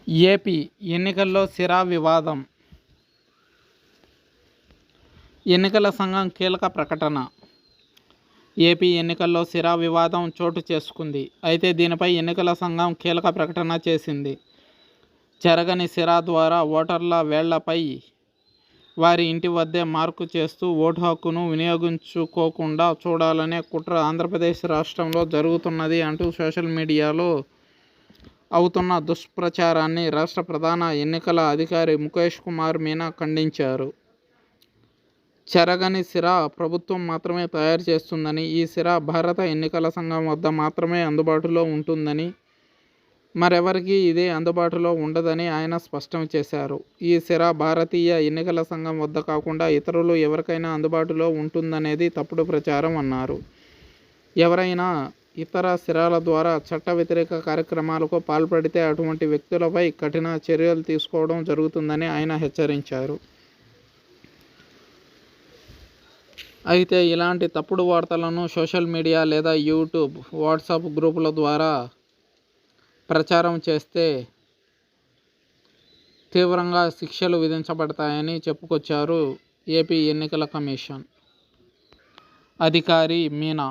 AP ఎన్నికల్లో సిరా వివాదం. ఎన్నికల సంఘం కీలక ప్రకటన. ఏపీ ఎన్నికల్లో సిరా వివాదం చోటు చేసుకుంది. అయితే దీనిపై ఎన్నికల సంఘం కీలక ప్రకటన చేసింది. చెరగని సిరా ద్వారా ఓటర్ల వేళ్లపై వారి ఇంటి వద్దే మార్కు చేస్తూ ఓటు హక్కును వినియోగించుకోకుండా చూడాలనే కుట్ర ఆంధ్రప్రదేశ్ రాష్ట్రంలో జరుగుతున్నది అంటూ సోషల్ మీడియాలో అవుతున్న దుష్ప్రచారాన్ని రాష్ట్ర ప్రధాన ఎన్నికల అధికారి ముఖేష్ కుమార్ మీనా ఖండించారు. చెరగని సిరా ప్రభుత్వం మాత్రమే తయారు చేస్తుందని, ఈ సిరా భారత ఎన్నికల సంఘం వద్ద మాత్రమే అందుబాటులో ఉంటుందని, మరెవరికీ ఇది అందుబాటులో ఉండదని ఆయన స్పష్టం చేశారు. ఈ సిరా భారతీయ ఎన్నికల సంఘం వద్ద కాకుండా ఇతరులు ఎవరికైనా అందుబాటులో ఉంటుందనేది తప్పుడు ప్రచారం అన్నారు. ఎవరైనా ఇతర సిరాల ద్వారా చట్ట వ్యతిరేక కార్యక్రమాలకు పాల్పడితే అటువంటి వ్యక్తులపై కఠిన చర్యలు తీసుకోవడం జరుగుతుందని ఆయన హెచ్చరించారు. అయితే ఇలాంటి తప్పుడు వార్తలను సోషల్ మీడియా లేదా యూట్యూబ్, వాట్సాప్ గ్రూపుల ద్వారా ప్రచారం చేస్తే తీవ్రంగా శిక్షలు విధించబడతాయని చెప్పుకొచ్చారు ఏపీ ఎన్నికల కమిషన్ అధికారి మీనా.